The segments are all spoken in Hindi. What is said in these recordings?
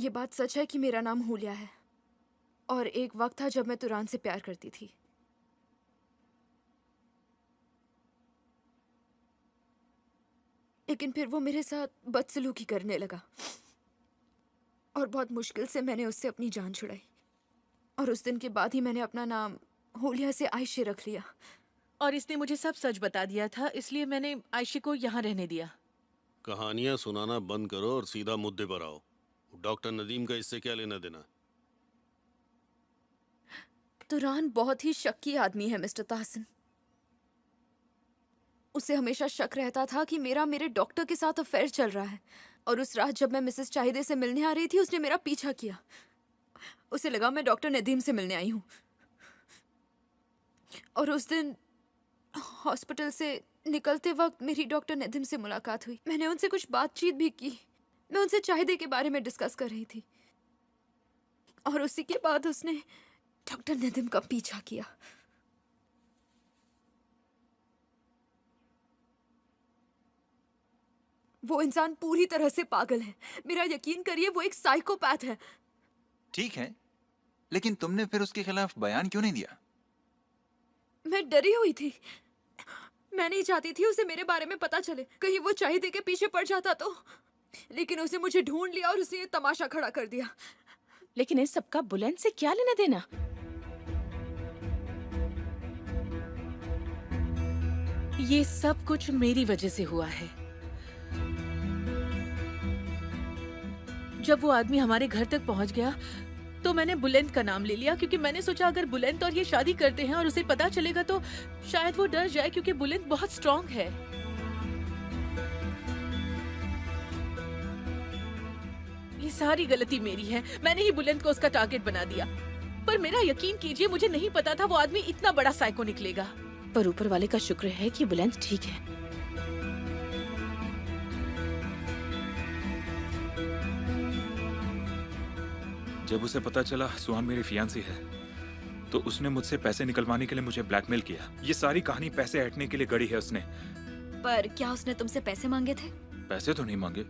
ये बात सच है कि मेरा नाम हुलिया है और एक वक्त था जब मैं तुरान से प्यार करती थी। लेकिन फिर वो मेरे साथ बदसलूकी करने लगा और बहुत मुश्किल से मैंने उससे अपनी जान छुड़ाई। और उस दिन के बाद ही मैंने अपना नाम हुलिया से आयशे रख लिया। और इसने मुझे सब सच बता दिया था, इसलिए मैंने आयशे को यहाँ रहने दिया। कहानियां सुनाना बंद करो और सीधा मुद्दे पर आओ। डॉक्टर नदीम का इससे क्या लेना देना? तुरान बहुत ही शक्की आदमी है मिस्टर ताहसन। उसे हमेशा शक रहता था कि मेरा मेरे डॉक्टर के साथ अफेयर चल रहा है। और उस रात जब मैं मिसेस चाहिदे से मिलने आ रही थी उसने मेरा पीछा किया। उसे लगा मैं डॉक्टर नदीम से मिलने आई हूँ। और उस दिन हॉस्पिटल से निकलते वक्त मेरी डॉक्टर नदीम से मुलाकात हुई। मैंने उनसे कुछ बातचीत भी की। मैं उनसे चाहिदे के बारे में डिस्कस कर रही थी और उसी के बाद उसने डॉक्टर नदीम का पीछा किया। वो इंसान पूरी तरह से पागल है। मेरा यकीन करिए, वो एक साइकोपैथ है। ठीक है, लेकिन तुमने फिर उसके खिलाफ बयान क्यों नहीं दिया? मैं डरी हुई थी। मैं नहीं चाहती थी उसे मेरे बारे में पता चले, कहीं वो चाहिदे के पीछे पड़ जाता तो। लेकिन उसने मुझे ढूंढ लिया और उसने ये तमाशा खड़ा कर दिया। लेकिन इस सबका बुलंद से क्या लेना देना? ये सब कुछ मेरी वजह से हुआ है। जब वो आदमी हमारे घर तक पहुंच गया तो मैंने बुलंद का नाम ले लिया, क्योंकि मैंने सोचा अगर बुलंद और ये शादी करते हैं और उसे पता चलेगा तो शायद वो डर जाए, क्योंकि बुलंद बहुत स्ट्रांग है। ये सारी गलती मेरी है। मैंने ही बुलंद को उसका टारगेट बना दिया। पर मेरा यकीन कीजिए, मुझे नहीं पता था वो आदमी इतना बड़ा साइको निकलेगा। पर ऊपर वाले का शुक्र है कि बुलंद ठीक है। जब उसे पता चला सुहान मेरी फियांसी है तो उसने मुझसे पैसे निकलवाने के लिए मुझे ब्लैकमेल किया। ये सारी कहानी पैसे हटने के लिए गढ़ी है उसने। पर क्या उसने तुमसे पैसे मांगे थे? पैसे तो नहीं मांगे,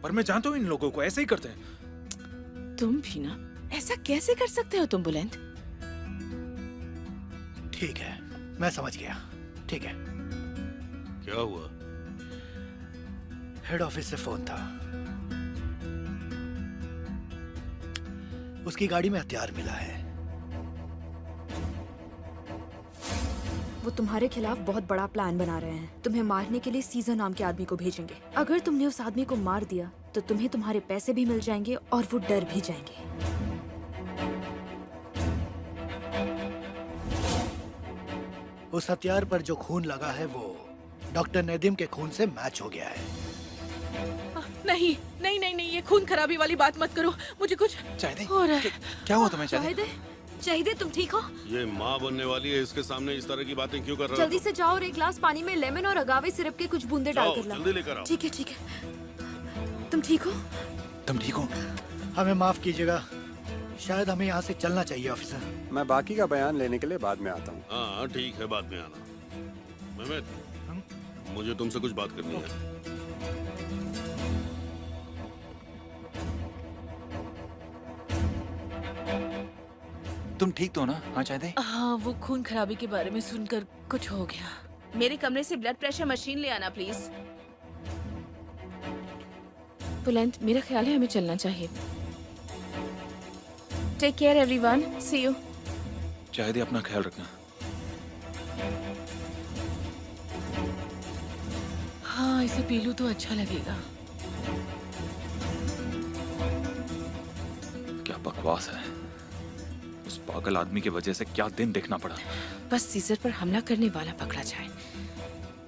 पर मैं जानता हूँ इन लोगों को ऐसे ही करते हैं। तुम भी ना, ऐसा कैसे कर सकते हो तुम बुलंद? ठीक है, मैं समझ गया। ठीक है। क्या हुआ? हेड ऑफिस से फोन था। उसकी गाड़ी में हथियार मिला है। वो तुम्हारे खिलाफ बहुत बड़ा प्लान बना रहे हैं। तुम्हें मारने के लिए सीजर नाम के आदमी को भेजेंगे। अगर तुमने उस आदमी को मार दिया तो तुम्हें तुम्हारे पैसे भी मिल जाएंगे और वो डर भी जाएंगे। उस हथियार पर जो खून लगा है वो डॉक्टर नदीम के खून से मैच हो गया है। नहीं नहीं नहीं नहीं, ये खून खराबी वाली बात मत करो। मुझे कुछ चाहिदे, हो रहा है। क्या हुआ तुम्हें? चाहिदे, चाहिदे, चाहिदे तुम ठीक हो? ये माँ बनने वाली है, इसके सामने इस तरह की बातें क्यों कर रहे हो? जल्दी से जाओ और एक गिलास पानी में लेमन और अगावे सिरप के कुछ बूंदे जाओ, डालकर लाओ। जल्दी लेकर आओ। ठीक है ठीक है। तुम ठीक हो? तुम ठीक हो? हमें माफ कीजिएगा, शायद हमें यहाँ से चलना चाहिए ऑफिसर। मैं बाकी का बयान लेने के लिए बाद में आता हूँ। हाँ ठीक है, बाद में आना। मेहमेद, मुझे तुमसे कुछ बात करनी है। तुम ठीक तो हो ना? हाँ चाहिदे। हाँ, वो खून खराबी के बारे में सुनकर कुछ हो गया। मेरे कमरे से ब्लड प्रेशर मशीन ले आना प्लीज। बुलंद, मेरा ख्याल है हमें चलना चाहिए। Take care everyone, see you. चाहिए अपना ख्याल रखना। हाँ, इसे पी लूं तो अच्छा लगेगा। क्या बकवास है। उस पागल आदमी की वजह से क्या दिन देखना पड़ा। बस सीजर पर हमला करने वाला पकड़ा जाए।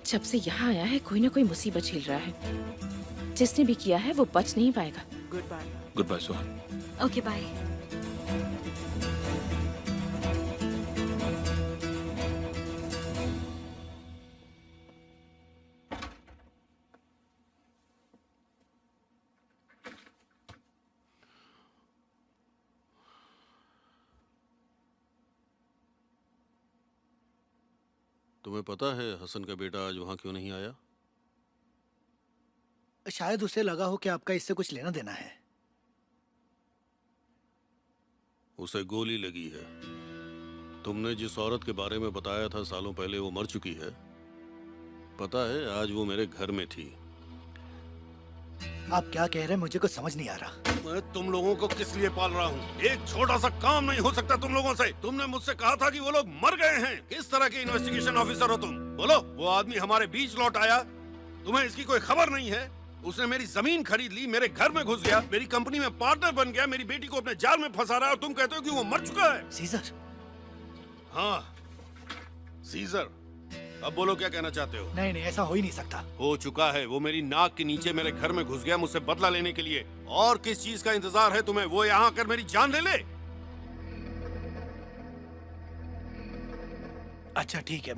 जब से यहाँ आया है कोई ना कोई मुसीबत झेल रहा है। जिसने भी किया है वो बच नहीं पाएगा। Goodbye Suhan. Okay bye. तुम्हें पता है हसन का बेटा आज वहाँ क्यों नहीं आया? शायद उसे लगा हो कि आपका इससे कुछ लेना देना है। उसे गोली लगी है। तुमने जिस औरत के बारे में बताया था सालों पहले, वो मर चुकी है। पता है, आज वो मेरे घर में थी। आप क्या कह रहे हैं, मुझे कुछ समझ नहीं आ रहा। मैं तुम लोगों को किस लिए पाल रहा हूँ? एक छोटा सा काम नहीं हो सकता तुम लोगों से? तुमने मुझसे कहा था कि वो लोग मर गए हैं। किस तरह के इन्वेस्टिगेशन ऑफिसर हो तुम? बोलो। वो आदमी हमारे बीच लौट आया, तुम्हें इसकी कोई खबर नहीं है? उसने मेरी जमीन खरीद ली, मेरे घर में घुस गया, मेरी कंपनी में पार्टनर बन गया, मेरी बेटी को अपने जाल में फंसा रहा है, और तुम कहते हो कि वो मर चुका है। सीजर। हाँ, सीजर। अब बोलो, क्या कहना चाहते हो? नहीं नहीं, ऐसा हो ही नहीं सकता। हो चुका है। वो मेरी नाक के नीचे मेरे घर में घुस गया, मुझसे बदला लेने के लिए। और किस चीज का इंतजार है तुम्हें? वो यहाँ आकर मेरी जान ले ले। अच्छा ठीक है,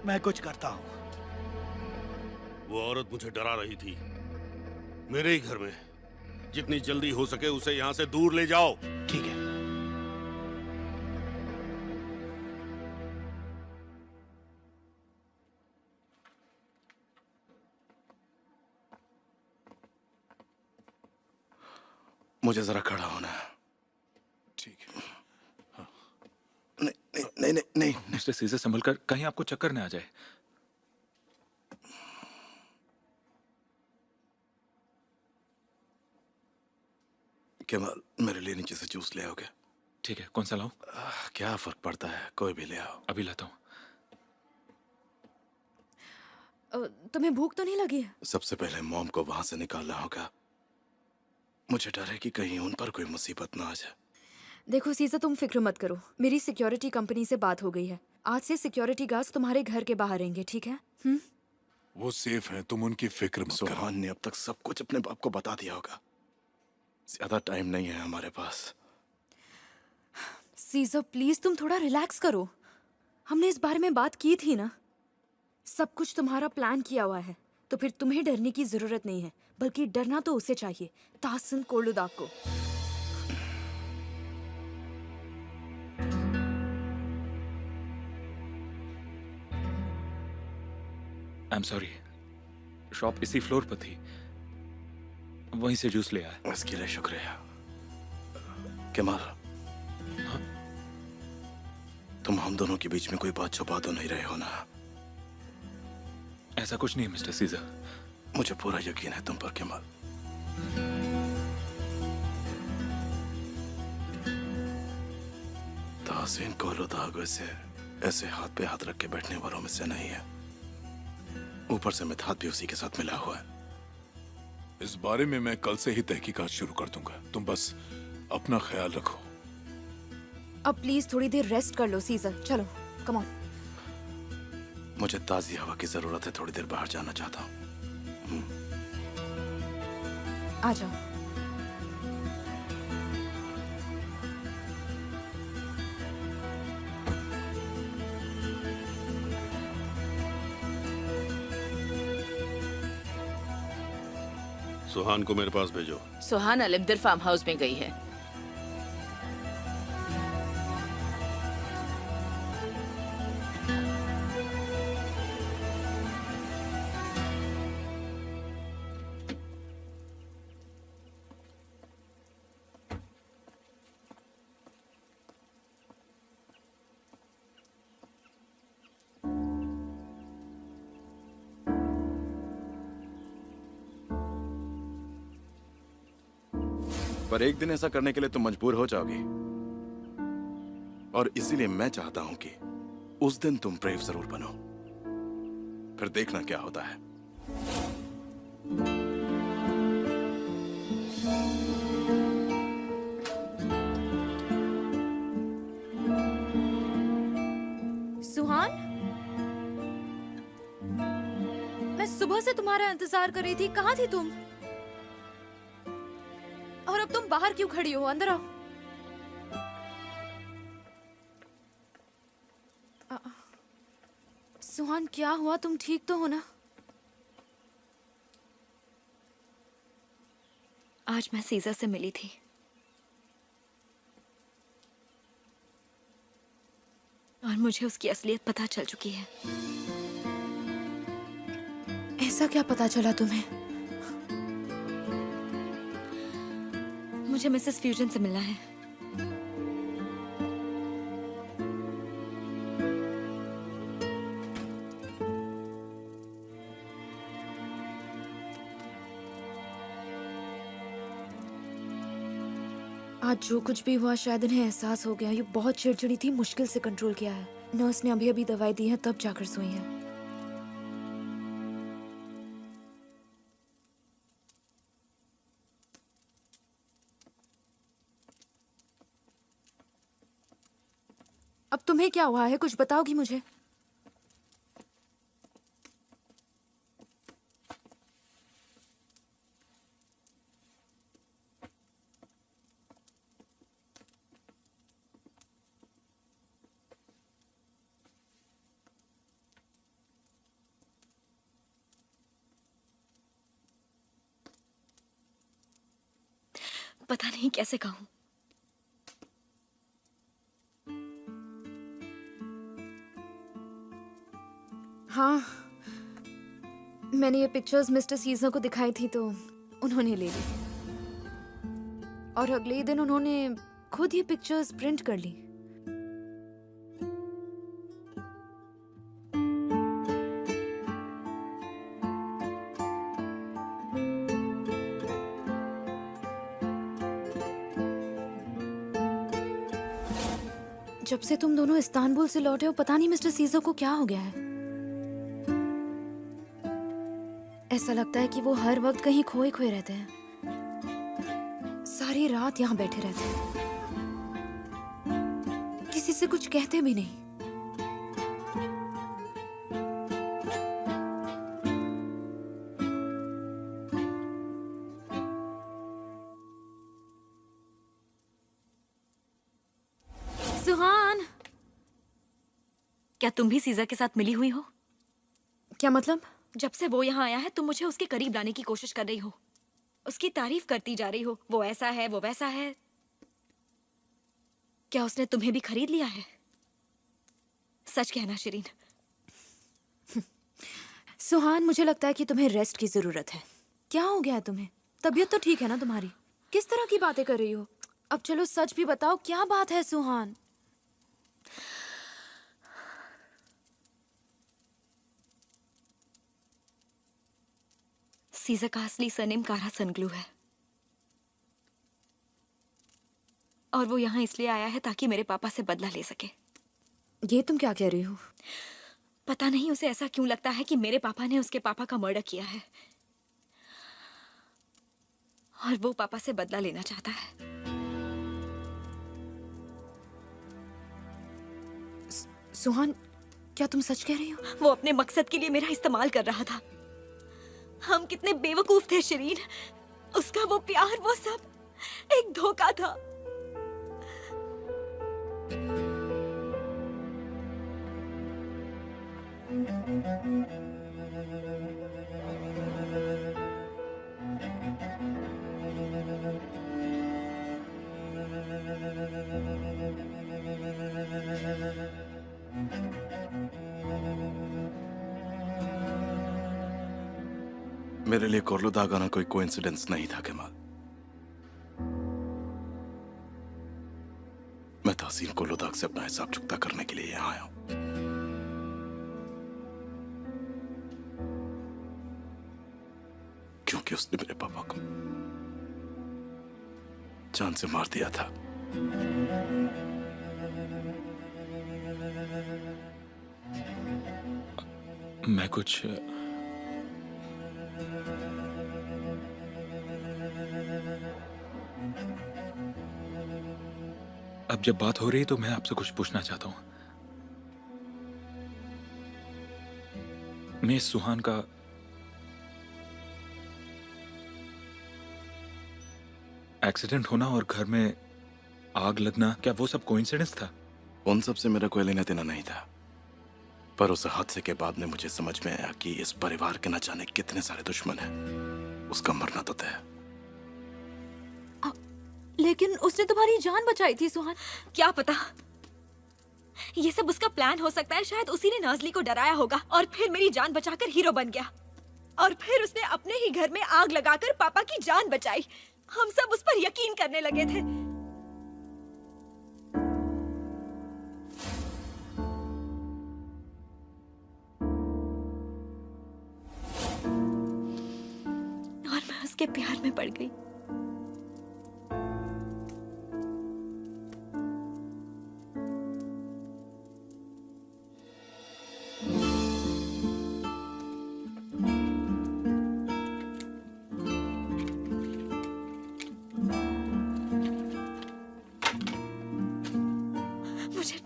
मैं कुछ करता हूँ। वो औरत मुझे डरा रही थी, मेरे ही घर में। जितनी जल्दी हो सके उसे यहाँ से दूर ले जाओ। ठीक है। मुझे जरा खड़ा होना है। ठीक है। हाँ। नहीं नहीं नहीं नहीं नहीं। मिस्टर सीजर, संभल कर, कहीं आपको चक्कर न आ जाए। केवल मेरे लिए नीचे से जूस ले आओगे? ठीक है, कौन सा लाऊं? क्या फर्क पड़ता है, कोई भी ले आओ। अभी लाता हूँ। तुम्हें भूख तो नहीं लगी है? सबसे पहले मॉम को वहां से निकालना होगा। मुझे डर है कि कहीं उन पर कोई मुसीबत ना आ जाए। देखो सीजर, तुम फिक्र मत करो, मेरी सिक्योरिटी कंपनी से बात हो गई है। आज से सिक्योरिटी गार्ड्स तुम्हारे घर के बाहर रहेंगे, ठीक है? वो सेफ है, तुम उनकी फिक्र मत करो। सुहान ने अब तक सब कुछ अपने बाप को बता दिया होगा। ज्यादा टाइम नहीं है हमारे पास। सीजर प्लीज, तुम थोड़ा रिलैक्स करो। हमने इस बारे में बात की थी ना। सब कुछ तुम्हारा प्लान किया हुआ है, तो फिर तुम्हें डरने की जरूरत नहीं है, बल्कि डरना तो उसे चाहिए, ताहसन कोलुदाग को। आई एम सॉरी, शॉप इसी फ्लोर पर थी, वहीं से जूस ले आया। इसके लिए शुक्रिया। केमाल, हाँ? तुम हम दोनों के बीच में कोई बात छुपा तो नहीं रहे हो ना? ऐसा कुछ नहीं है मिस्टर सीजर। मुझे पूरा यकीन है तुम पर केमाल। ताहसीन कोलुदाग ऐसे हाथ पे हाथ रख के बैठने वालों में से नहीं है। ऊपर से मिथात भी उसी के साथ मिला हुआ है। इस बारे में मैं कल से ही तहकीकात शुरू कर दूंगा। तुम बस अपना ख्याल रखो। अब प्लीज थोड़ी देर रेस्ट कर लो सीजर, चलो कम ऑन। मुझे ताजी हवा की जरूरत है, थोड़ी देर बाहर जाना चाहता हूँ। आ जाओ। सुहान को मेरे पास भेजो। सुहान अलमदर फार्म हाउस में गई है। पर एक दिन ऐसा करने के लिए तुम मजबूर हो जाओगी, और इसीलिए मैं चाहता हूं कि उस दिन तुम ब्रेव जरूर बनो। फिर देखना क्या होता है। सुहान, मैं सुबह से तुम्हारा इंतजार कर रही थी, कहाँ थी तुम? और अब तुम बाहर क्यों खड़ी हो? अंदर आओ। सुहान, क्या हुआ? तुम ठीक तो हो ना? आज मैं सीजा से मिली थी। और मुझे उसकी असलियत पता चल चुकी है। ऐसा क्या पता चला तुम्हें? मुझे मिसेस फ्यूजन से मिलना है। आज जो कुछ भी हुआ शायद इन्हें एहसास हो गया। ये बहुत चिड़चिड़ी थी, मुश्किल से कंट्रोल किया है। नर्स ने अभी अभी दवाई दी है तब जाकर सोई है। अब तुम्हें क्या हुआ है, कुछ बताओगी मुझे? पता नहीं कैसे कहूं। हाँ, मैंने ये पिक्चर्स मिस्टर सीजर को दिखाई थी तो उन्होंने ले ली और अगले ही दिन उन्होंने खुद ये पिक्चर्स प्रिंट कर ली। जब से तुम दोनों इस्तांबुल से लौटे हो पता नहीं मिस्टर सीजर को क्या हो गया है। ऐसा लगता है कि वो हर वक्त कहीं खोए खोए रहते हैं। सारी रात यहाँ बैठे रहते हैं, किसी से कुछ कहते भी नहीं। सुहान, क्या तुम भी सीजर के साथ मिली हुई हो? क्या मतलब? जब से वो यहाँ आया है तुम मुझे उसके करीब लाने की कोशिश कर रही हो, उसकी तारीफ करती जा रही हो। वो ऐसा है, वो वैसा है। क्या उसने तुम्हें भी खरीद लिया है? सच कहना शिरीन। सुहान, मुझे लगता है कि तुम्हें रेस्ट की जरूरत है। क्या हो गया है तुम्हें? तबीयत तो ठीक है ना तुम्हारी? किस तरह की बातें कर रही हो? अब चलो सच भी बताओ, क्या बात है सुहान? सीजर का असली सरनेम कारा सनग्लू है और वो यहाँ इसलिए आया है ताकि मेरे पापा से बदला ले सके। ये तुम क्या कह रही हो? पता नहीं उसे ऐसा क्यों लगता है कि मेरे पापा ने उसके पापा का मर्डर किया है और वो पापा से बदला लेना चाहता है। सुहान, क्या तुम सच कह रही हो? वो अपने मकसद के लिए मेरा इस्तेमाल कर रहा था। हम कितने बेवकूफ थे शिरीन। उसका वो प्यार, वो सब एक धोखा था। मेरे लिए कोर्लुदाग आना कोई कोइंसिडेंस नहीं था कमाल। मैं तहसीन कोर्लुदाग से अपना हिसाब चुकता करने के लिए यहाँ आया हूं। क्योंकि उसने मेरे पापा को जान से मार दिया था। मैं कुछ अब जब बात हो रही है तो मैं आपसे कुछ पूछना चाहता हूं। मैं सुहान का एक्सीडेंट होना और घर में आग लगना, क्या वो सब कोइंसिडेंस था? उन सब से मेरा कोई लेना देना नहीं था, पर उस हादसे के बाद में मुझे समझ में आया कि इस परिवार के न जाने कितने सारे दुश्मन हैं। उसका मरना तो तय है। लेकिन उसने तुम्हारी जान बचाई थी सुहान। क्या पता, ये सब उसका प्लान हो सकता है। शायद उसी ने नाज़ली को डराया होगा और फिर मेरी जान बचाकर हीरो बन गया और फिर उसने अपने ही घर में आग लगाकर पापा की जान बचाई। हम सब उस पर यकीन करने लगे थे। और मैं उसके प्यार में पड़ गई।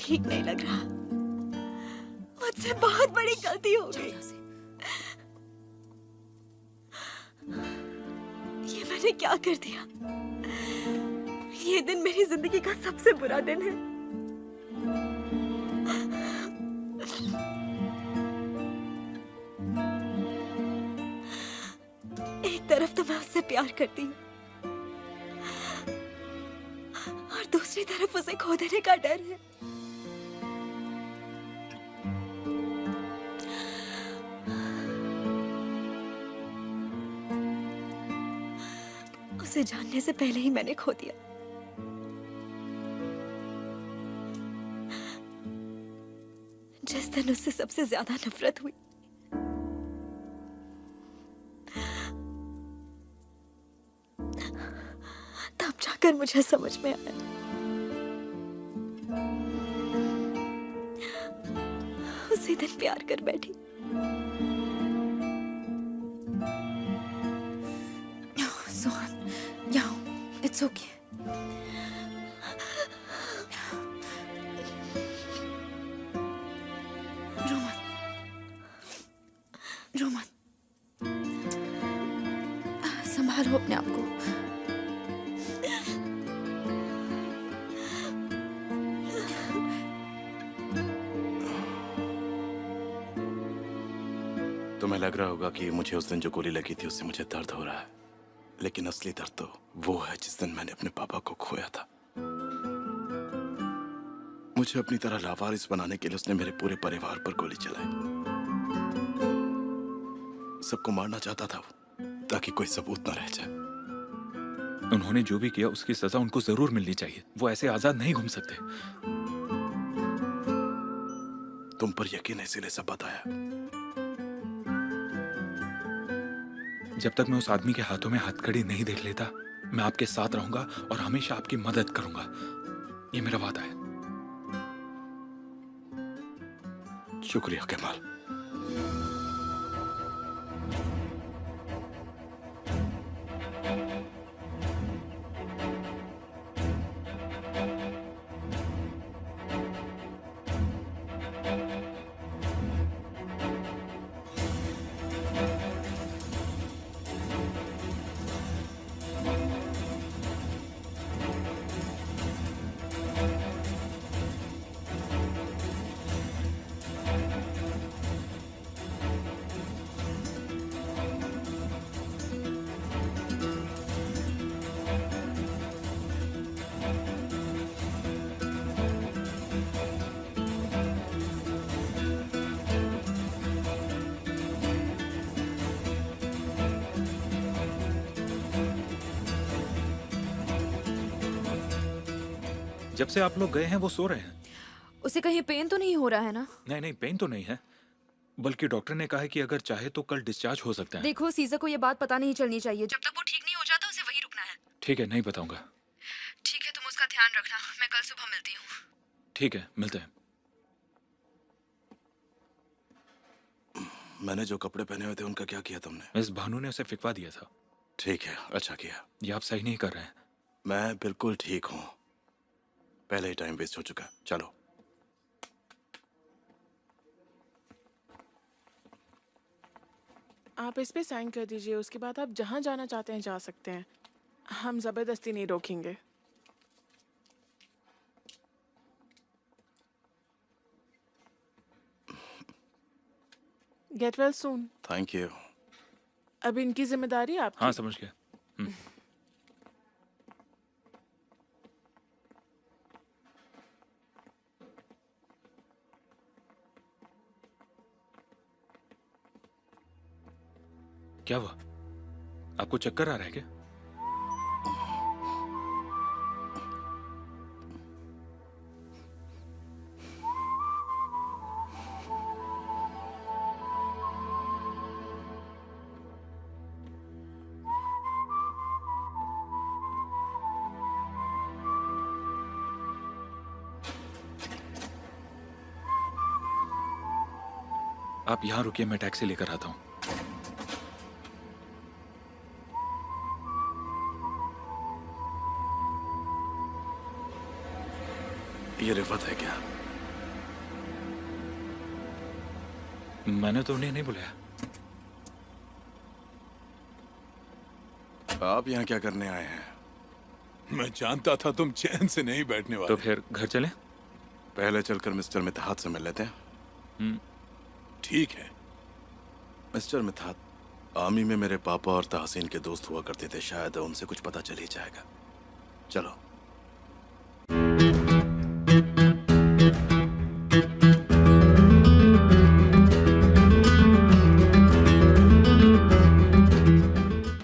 ठीक नहीं लग रहा। मुझसे बहुत बड़ी गलती हो गई। ये मैंने क्या कर दिया? ये दिन मेरी जिंदगी का सबसे बुरा दिन है। एक तरफ तो मैं उससे प्यार करती हूँ और दूसरी तरफ उसे खो देने का डर है। उसे जानने से पहले ही मैंने खो दिया। जिस दिन उससे सबसे ज्यादा नफरत हुई, तब जाकर मुझे समझ में आया उसी दिन प्यार कर बैठी। सुहान, यहाँ, it's okay. रोमन, रोमन, संभालो अपने आप को। तुम्हें लग रहा होगा कि मुझे उस दिन जो गोली लगी थी उससे मुझे दर्द हो रहा है, लेकिन असली दर्द तो वो है जिस दिन मैंने अपने पापा को खोया था। मुझे अपनी तरह लावारिस बनाने के लिए उसने मेरे पूरे परिवार पर गोली चलाई। सबको मारना चाहता था वो, ताकि कोई सबूत न रह जाए। उन्होंने जो भी किया उसकी सजा उनको जरूर मिलनी चाहिए। वो ऐसे आजाद नहीं घूम सकते। तुम पर यकीन है इसीलिए सब बताया। जब तक मैं उस आदमी के हाथों में हथकड़ी नहीं देख लेता, मैं आपके साथ रहूंगा और हमेशा आपकी मदद करूंगा। ये मेरा वादा है। शुक्रिया कमाल। जब से आप लोग गए हैं वो सो रहे हैं। उसे कहीं पेन तो नहीं हो रहा है ना? नहीं नहीं, पेन तो नहीं है, बल्कि डॉक्टर ने कहा है कि अगर चाहे तो कल डिस्चार्ज हो सकता है। देखो, सीज़र को ये बात पता नहीं चलनी चाहिए। जब तक वो ठीक नहीं हो जाता उसे वहीं रुकना है। ठीक है, नहीं बताऊंगा। ठीक है, तुम उसका ध्यान रखना। मैं कल सुबह मिलती हूँ। ठीक है, मिलते हैं। मैंने जो कपड़े पहने हुए थे उनका क्या किया तुमने? मिस भानु ने उसे फिकवा दिया था। ठीक है, अच्छा किया। ये आप सही नहीं कर रहे हैं। मैं बिल्कुल ठीक हूँ। पहले ही टाइम वेस्ट हो चुका। चलो। आप इस पे साइन कर दीजिए, उसके बाद आप जहाँ जाना चाहते हैं जा सकते हैं। हम जबरदस्ती नहीं रोकेंगे। Get well soon. Thank you. अब इनकी जिम्मेदारी आपकी। हाँ, समझ गया। क्या हुआ? आपको चक्कर आ रहा है क्या? आप यहां रुकिए, मैं टैक्सी लेकर आता हूं। ये रिफत है क्या? मैंने तो उन्हें नहीं बुलाया। आप यहाँ क्या करने आए हैं? मैं जानता था तुम चैन से नहीं बैठने वाले। तो फिर घर चलें? पहले चलकर मिस्टर मितहात से मिल लेते हैं। ठीक है। मिस्टर मितहात, आर्मी में मेरे पापा और तहसीन के दोस्त हुआ करते थे, शायद उनसे कुछ पता चल ही जाएगा। चलो।